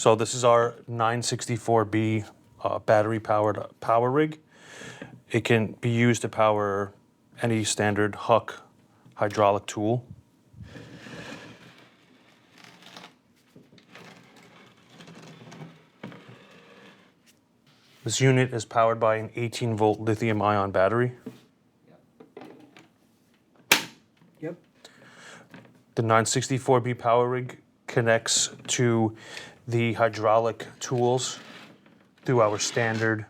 So this is our 964B battery-powered power rig. It can be used to power any standard Huck hydraulic tool. This unit is powered by an 18-volt lithium-ion battery. Yep. The 964B power rig connects to the hydraulic tools through our standard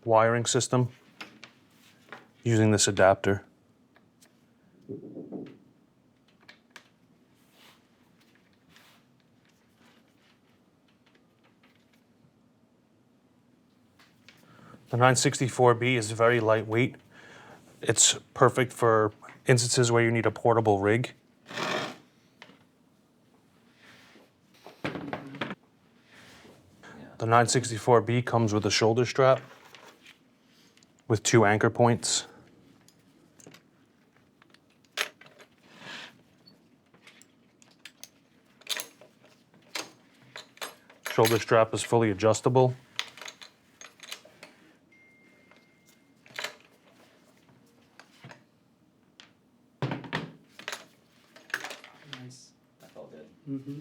wiring system using this adapter. The 964B is very lightweight. It's perfect for instances where you need a portable rig. The 964B comes with a shoulder strap with 2 anchor points. Shoulder strap is fully adjustable. Nice. That felt good. Mm-hmm.